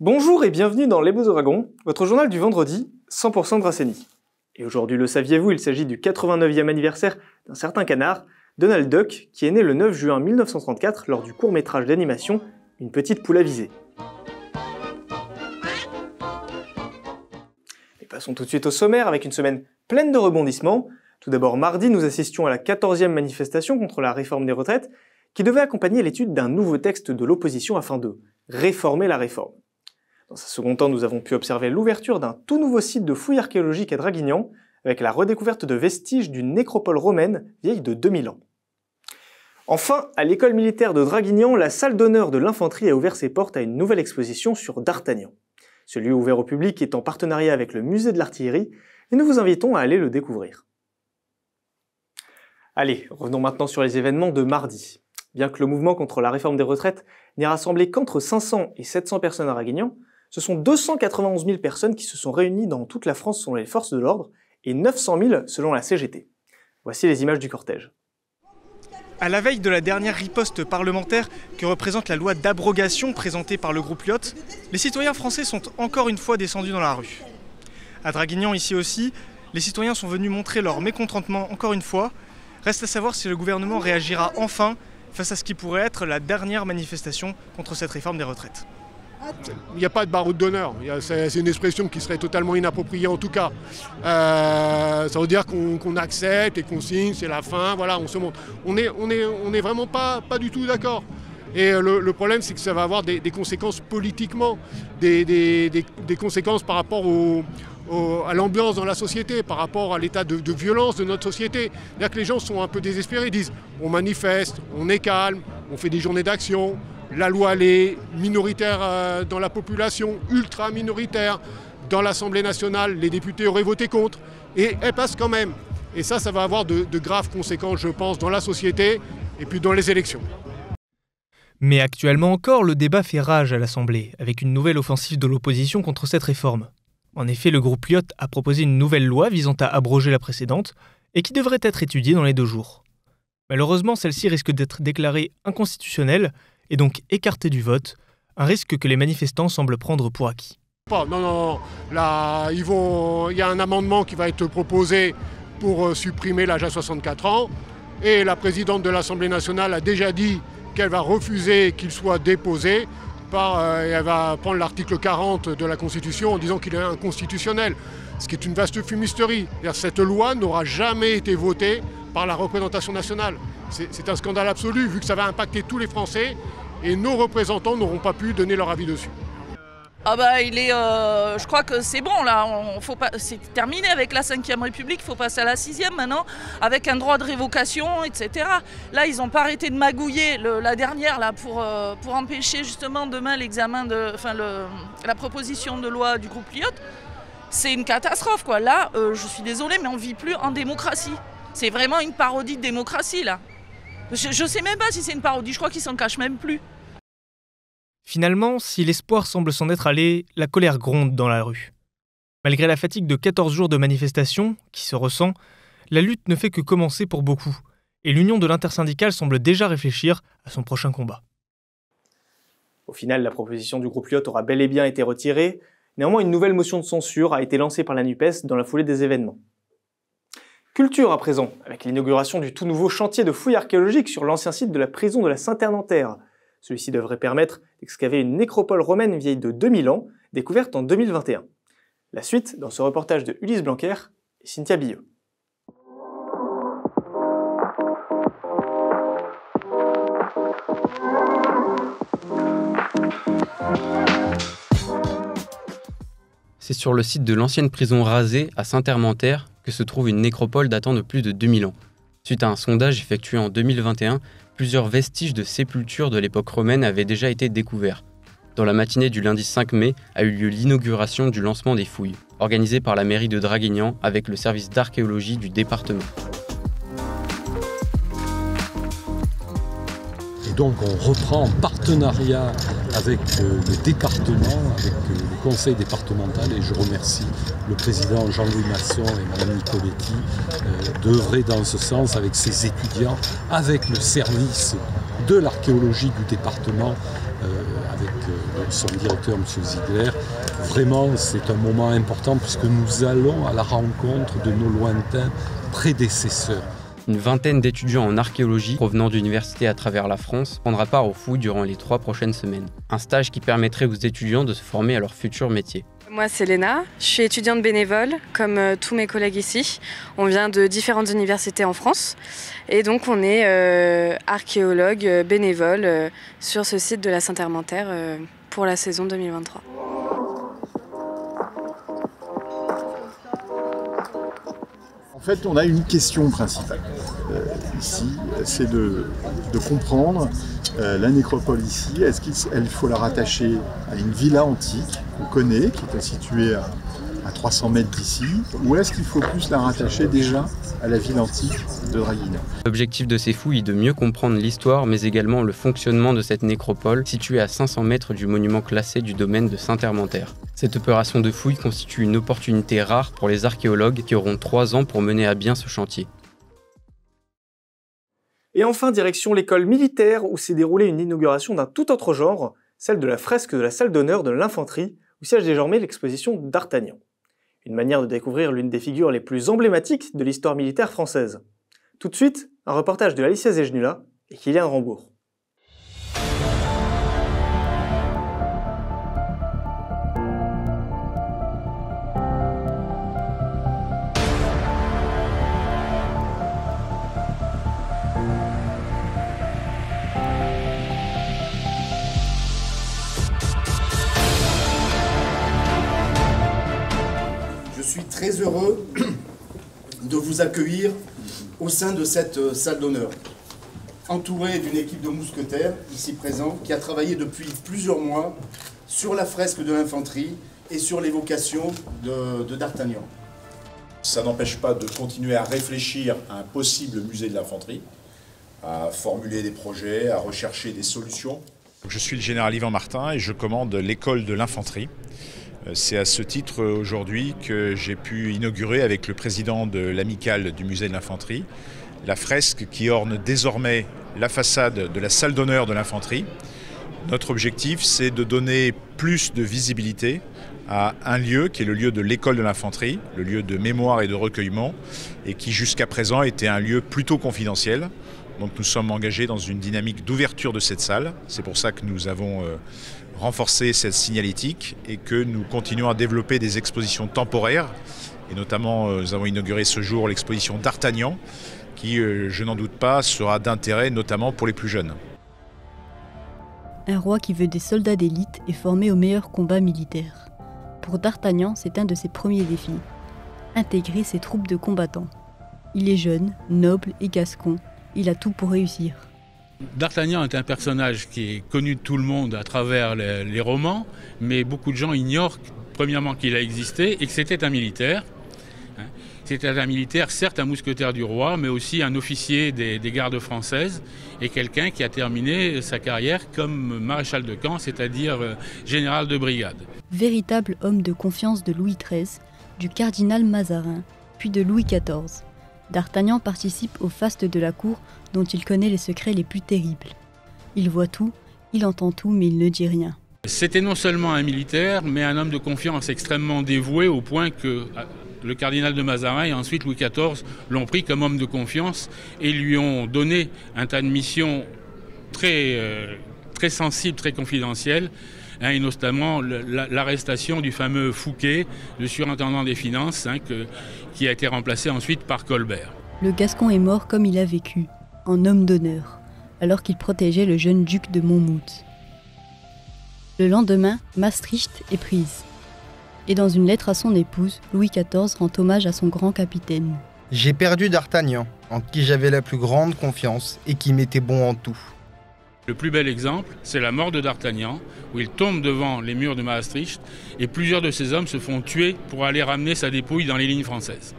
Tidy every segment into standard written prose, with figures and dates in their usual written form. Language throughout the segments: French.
Bonjour et bienvenue dans Les Beaux Dragons, votre journal du vendredi, 100% Dracénie. Et aujourd'hui, le saviez-vous, il s'agit du 89e anniversaire d'un certain canard, Donald Duck, qui est né le 9 juin 1934 lors du court-métrage d'animation Une petite poule avisée. Et passons tout de suite au sommaire avec une semaine pleine de rebondissements. Tout d'abord, mardi, nous assistions à la 14e manifestation contre la réforme des retraites, qui devait accompagner l'étude d'un nouveau texte de l'opposition afin de réformer la réforme. Dans un second temps, nous avons pu observer l'ouverture d'un tout nouveau site de fouilles archéologiques à Draguignan, avec la redécouverte de vestiges d'une nécropole romaine vieille de 2000 ans. Enfin, à l'école militaire de Draguignan, la salle d'honneur de l'infanterie a ouvert ses portes à une nouvelle exposition sur D'Artagnan. Ce lieu ouvert au public est en partenariat avec le musée de l'artillerie, et nous vous invitons à aller le découvrir. Allez, revenons maintenant sur les événements de mardi. Bien que le mouvement contre la réforme des retraites n'ait rassemblé qu'entre 500 et 700 personnes à Draguignan, ce sont 291 000 personnes qui se sont réunies dans toute la France selon les forces de l'ordre et 900 000 selon la CGT. Voici les images du cortège. À la veille de la dernière riposte parlementaire que représente la loi d'abrogation présentée par le groupe Lyot, les citoyens français sont encore une fois descendus dans la rue. À Draguignan, ici aussi, les citoyens sont venus montrer leur mécontentement encore une fois. Reste à savoir si le gouvernement réagira enfin face à ce qui pourrait être la dernière manifestation contre cette réforme des retraites. Il n'y a pas de baroud d'honneur, c'est une expression qui serait totalement inappropriée en tout cas. Ça veut dire qu'on accepte et qu'on signe, c'est la fin, voilà, on se montre. On est vraiment pas du tout d'accord. Et le problème, c'est que ça va avoir des conséquences politiquement, des conséquences par rapport à l'ambiance dans la société, par rapport à l'état de violence de notre société. C'est-à-dire que les gens sont un peu désespérés, ils disent on manifeste, on est calme, on fait des journées d'action. La loi, elle est minoritaire dans la population, ultra minoritaire. Dans l'Assemblée nationale, les députés auraient voté contre. Et elle passe quand même. Et ça va avoir de graves conséquences, je pense, dans la société et puis dans les élections. Mais actuellement encore, le débat fait rage à l'Assemblée, avec une nouvelle offensive de l'opposition contre cette réforme. En effet, le groupe Lyot a proposé une nouvelle loi visant à abroger la précédente, et qui devrait être étudiée dans les 2 jours. Malheureusement, celle-ci risque d'être déclarée inconstitutionnelle, et donc écarté du vote, un risque que les manifestants semblent prendre pour acquis. Non, là, il y a un amendement qui va être proposé pour supprimer l'âge à 64 ans, et la présidente de l'Assemblée nationale a déjà dit qu'elle va refuser qu'il soit déposé, et elle va prendre l'article 40 de la Constitution en disant qu'il est inconstitutionnel, ce qui est une vaste fumisterie. Cette loi n'aura jamais été votée par la représentation nationale. C'est un scandale absolu, vu que ça va impacter tous les Français, et nos représentants n'auront pas pu donner leur avis dessus. Ah bah je crois que c'est bon là, c'est terminé avec la 5e République, il faut passer à la 6e maintenant, avec un droit de révocation, etc. Là ils n'ont pas arrêté de magouiller la dernière là, pour empêcher justement demain l'examen la proposition de loi du groupe Lyot. C'est une catastrophe quoi, là je suis désolée mais on ne vit plus en démocratie. C'est vraiment une parodie de démocratie là. Je ne sais même pas si c'est une parodie, je crois qu'ils s'en cachent même plus. Finalement, si l'espoir semble s'en être allé, la colère gronde dans la rue. Malgré la fatigue de 14 jours de manifestation, qui se ressent, la lutte ne fait que commencer pour beaucoup, et l'union de l'intersyndicale semble déjà réfléchir à son prochain combat. Au final, la proposition du groupe Lyot aura bel et bien été retirée, néanmoins une nouvelle motion de censure a été lancée par la NUPES dans la foulée des événements. Culture à présent, avec l'inauguration du tout nouveau chantier de fouilles archéologiques sur l'ancien site de la prison de la Saint-Terre-Nanterre. Celui-ci devrait permettre d'excaver une nécropole romaine vieille de 2000 ans, découverte en 2021. La suite dans ce reportage de Ulysse Blanquer et Cynthia Billot. C'est sur le site de l'ancienne prison rasée à Saint-Terre-Nanterre que se trouve une nécropole datant de plus de 2000 ans. Suite à un sondage effectué en 2021, plusieurs vestiges de sépultures de l'époque romaine avaient déjà été découverts. Dans la matinée du lundi 5 mai a eu lieu l'inauguration du lancement des fouilles, organisée par la mairie de Draguignan avec le service d'archéologie du département. Et donc on reprend en partenariat avec le département, avec le conseil départemental, et je remercie le président Jean-Louis Masson et Mme Nicoletti d'œuvrer dans ce sens avec ses étudiants, avec le service de l'archéologie du département, avec son directeur, M. Ziegler. Vraiment, c'est un moment important puisque nous allons à la rencontre de nos lointains prédécesseurs. Une vingtaine d'étudiants en archéologie provenant d'universités à travers la France prendra part aux fouilles durant les 3 prochaines semaines. Un stage qui permettrait aux étudiants de se former à leur futur métier. Moi, c'est Léna. Je suis étudiante bénévole, comme tous mes collègues ici. On vient de différentes universités en France. Et donc, on est archéologue bénévole sur ce site de la Saint-Hermentaire pour la saison 2023. En fait, on a une question principale ici, c'est de comprendre la nécropole ici. Est-ce qu'il faut la rattacher à une villa antique qu'on connaît, qui est située à 300 mètres d'ici, ou est-ce qu'il faut plus la rattacher déjà à la ville antique de Draguignan? L'objectif de ces fouilles est de mieux comprendre l'histoire, mais également le fonctionnement de cette nécropole située à 500 mètres du monument classé du domaine de Saint-Hermentaire. Cette opération de fouille constitue une opportunité rare pour les archéologues qui auront 3 ans pour mener à bien ce chantier. Et enfin, direction l'école militaire où s'est déroulée une inauguration d'un tout autre genre, celle de la fresque de la salle d'honneur de l'infanterie, où siège désormais l'exposition d'Artagnan. Une manière de découvrir l'une des figures les plus emblématiques de l'histoire militaire française. Tout de suite, un reportage de Alicia Zejnula et Kylian Rambourg. Je suis très heureux de vous accueillir au sein de cette salle d'honneur, entouré d'une équipe de mousquetaires ici présents qui a travaillé depuis plusieurs mois sur la fresque de l'infanterie et sur l'évocation de D'Artagnan. Ça n'empêche pas de continuer à réfléchir à un possible musée de l'infanterie, à formuler des projets, à rechercher des solutions. Je suis le général Yvan Martin et je commande l'école de l'infanterie. C'est à ce titre aujourd'hui que j'ai pu inaugurer avec le président de l'amicale du musée de l'infanterie la fresque qui orne désormais la façade de la salle d'honneur de l'infanterie. Notre objectif, c'est de donner plus de visibilité à un lieu qui est le lieu de l'école de l'infanterie, le lieu de mémoire et de recueillement, et qui jusqu'à présent était un lieu plutôt confidentiel. Donc nous sommes engagés dans une dynamique d'ouverture de cette salle. C'est pour ça que nous avons renforcé cette signalétique et que nous continuons à développer des expositions temporaires. Et notamment, nous avons inauguré ce jour l'exposition d'Artagnan, qui, je n'en doute pas, sera d'intérêt notamment pour les plus jeunes. Un roi qui veut des soldats d'élite et formés aux meilleurs combats militaires. Pour D'Artagnan, c'est un de ses premiers défis. Intégrer ses troupes de combattants. Il est jeune, noble et gascon. Il a tout pour réussir. D'Artagnan est un personnage qui est connu de tout le monde à travers les romans, mais beaucoup de gens ignorent premièrement qu'il a existé et que c'était un militaire. C'était un militaire, certes un mousquetaire du roi, mais aussi un officier des gardes françaises et quelqu'un qui a terminé sa carrière comme maréchal de camp, c'est-à-dire général de brigade. Véritable homme de confiance de Louis XIII, du cardinal Mazarin, puis de Louis XIV. D'Artagnan participe au faste de la cour dont il connaît les secrets les plus terribles. Il voit tout, il entend tout, mais il ne dit rien. C'était non seulement un militaire, mais un homme de confiance extrêmement dévoué au point que le cardinal de Mazarin et ensuite Louis XIV l'ont pris comme homme de confiance et lui ont donné un tas de missions très sensibles, très confidentielles, et notamment l'arrestation du fameux Fouquet, le surintendant des finances, qui a été remplacé ensuite par Colbert. Le Gascon est mort comme il a vécu, en homme d'honneur, alors qu'il protégeait le jeune duc de Monmouth. Le lendemain, Maastricht est prise. Et dans une lettre à son épouse, Louis XIV rend hommage à son grand capitaine. J'ai perdu D'Artagnan, en qui j'avais la plus grande confiance et qui m'était bon en tout. Le plus bel exemple, c'est la mort de D'Artagnan, où il tombe devant les murs de Maastricht et plusieurs de ses hommes se font tuer pour aller ramener sa dépouille dans les lignes françaises.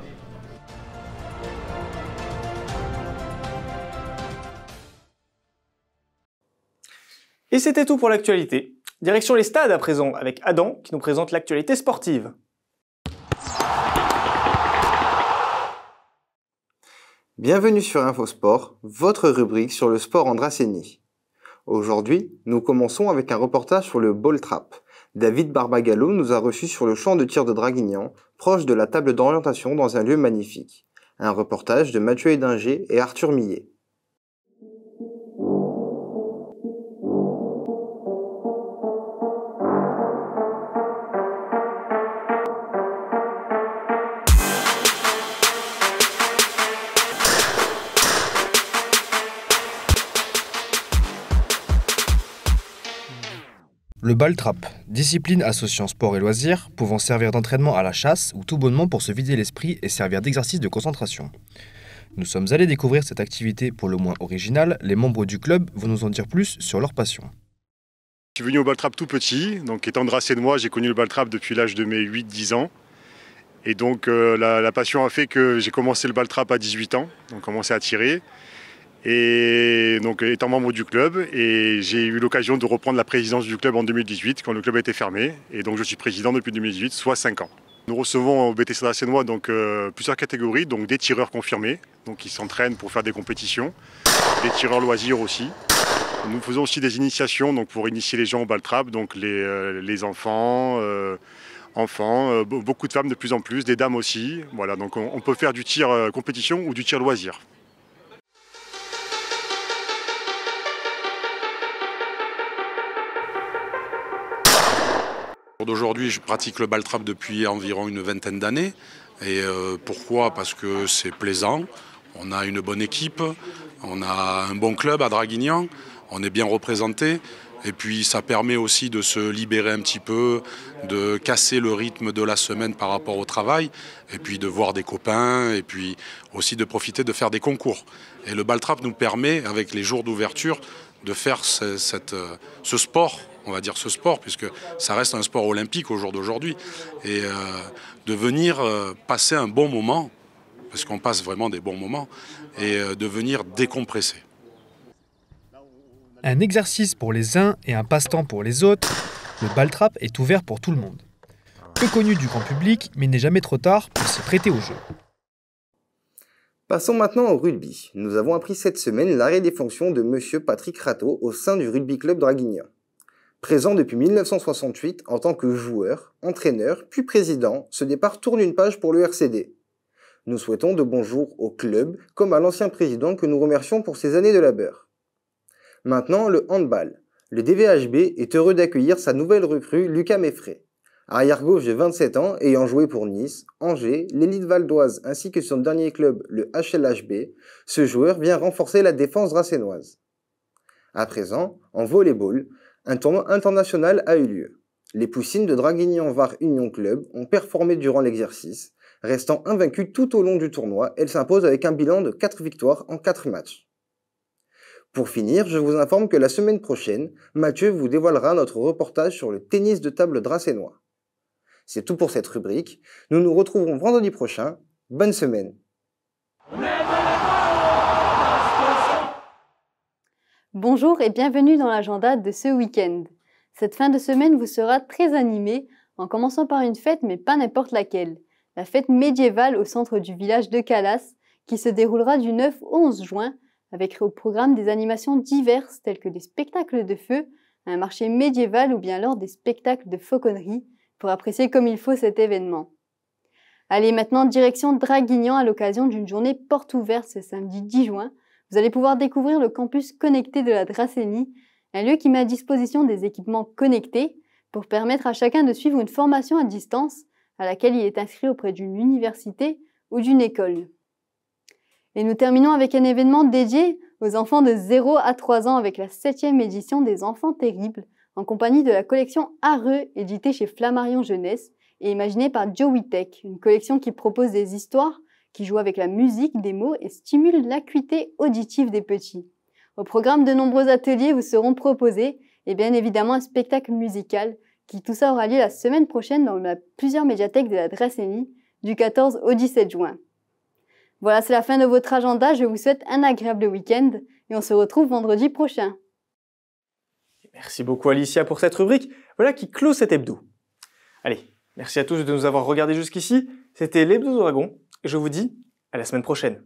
Et c'était tout pour l'actualité. Direction les stades à présent, avec Adam qui nous présente l'actualité sportive. Bienvenue sur Infosport, votre rubrique sur le sport en Dracénie. Aujourd'hui, nous commençons avec un reportage sur le ball trap. David Barbagallo nous a reçus sur le champ de tir de Draguignan, proche de la table d'orientation dans un lieu magnifique. Un reportage de Mathieu Hédinger et Arthur Millet. Le ball trap, discipline associant sport et loisirs, pouvant servir d'entraînement à la chasse ou tout bonnement pour se vider l'esprit et servir d'exercice de concentration. Nous sommes allés découvrir cette activité pour le moins originale. Les membres du club vont nous en dire plus sur leur passion. Je suis venu au ball trap tout petit, donc étant dracénois, j'ai connu le ball trap depuis l'âge de mes 8-10 ans. Et donc la passion a fait que j'ai commencé le ball trap à 18 ans, donc commencé à tirer. Et donc étant membre du club, et j'ai eu l'occasion de reprendre la présidence du club en 2018 quand le club a été fermé, et donc je suis président depuis 2018, soit 5 ans. Nous recevons au BTC Dracénois donc plusieurs catégories, donc des tireurs confirmés, donc qui s'entraînent pour faire des compétitions, des tireurs loisirs aussi. Nous faisons aussi des initiations donc pour initier les gens au ball trap, donc les enfants, beaucoup de femmes de plus en plus, des dames aussi. Voilà, donc on peut faire du tir compétition ou du tir loisir. D'aujourd'hui, je pratique le ball trap depuis environ une vingtaine d'années. Et pourquoi? Parce que c'est plaisant, on a une bonne équipe, on a un bon club à Draguignan, on est bien représenté. Et puis ça permet aussi de se libérer un petit peu, de casser le rythme de la semaine par rapport au travail, et puis de voir des copains, et puis aussi de profiter de faire des concours. Et le ball trap nous permet, avec les jours d'ouverture, de faire ce sport, on va dire ce sport, puisque ça reste un sport olympique au jour d'aujourd'hui, et de venir passer un bon moment, parce qu'on passe vraiment des bons moments, et de venir décompresser. Un exercice pour les uns et un passe-temps pour les autres, le ball trap est ouvert pour tout le monde. Peu connu du grand public, mais il n'est jamais trop tard pour s'y prêter au jeu. Passons maintenant au rugby. Nous avons appris cette semaine l'arrêt des fonctions de Monsieur Patrick Rateau au sein du rugby club Draguignan. Présent depuis 1968 en tant que joueur, entraîneur, puis président, ce départ tourne une page pour le RCD. Nous souhaitons de bons jours au club, comme à l'ancien président que nous remercions pour ses années de labeur. Maintenant, le handball. Le DVHB est heureux d'accueillir sa nouvelle recrue, Lucas Meffray. Arrière-gauche de 27 ans, ayant joué pour Nice, Angers, l'élite valdoise ainsi que son dernier club, le HLHB, ce joueur vient renforcer la défense dracénoise. À présent, en volleyball, un tournoi international a eu lieu. Les Poussines de Draguignan-Var Union Club ont performé durant l'exercice. Restant invaincues tout au long du tournoi, elles s'imposent avec un bilan de 4 victoires en 4 matchs. Pour finir, je vous informe que la semaine prochaine, Mathieu vous dévoilera notre reportage sur le tennis de table dracénois. C'est tout pour cette rubrique. Nous nous retrouverons vendredi prochain. Bonne semaine. Bonjour et bienvenue dans l'agenda de ce week-end. Cette fin de semaine vous sera très animée, en commençant par une fête, mais pas n'importe laquelle. La fête médiévale au centre du village de Calas, qui se déroulera du 9 au 11 juin, avec au programme des animations diverses telles que des spectacles de feu, un marché médiéval ou bien alors des spectacles de fauconnerie, pour apprécier comme il faut cet événement. Allez maintenant direction Draguignan à l'occasion d'une journée porte ouverte ce samedi 10 juin. Vous allez pouvoir découvrir le campus connecté de la Dracénie, un lieu qui met à disposition des équipements connectés pour permettre à chacun de suivre une formation à distance à laquelle il est inscrit auprès d'une université ou d'une école. Et nous terminons avec un événement dédié aux enfants de 0 à 3 ans avec la 7e édition des Enfants Terribles, en compagnie de la collection Areux, éditée chez Flammarion Jeunesse et imaginée par Joey Tech, une collection qui propose des histoires qui jouent avec la musique, des mots et stimule l'acuité auditive des petits. Au programme, de nombreux ateliers vous seront proposés et bien évidemment un spectacle musical qui tout ça aura lieu la semaine prochaine dans plusieurs médiathèques de la Dracénie du 14 au 17 juin. Voilà, c'est la fin de votre agenda. Je vous souhaite un agréable week-end et on se retrouve vendredi prochain. Merci beaucoup Alicia pour cette rubrique. Voilà qui clôt cet hebdo. Allez, merci à tous de nous avoir regardés jusqu'ici. C'était l'Hebdo d'Ouragon et je vous dis à la semaine prochaine.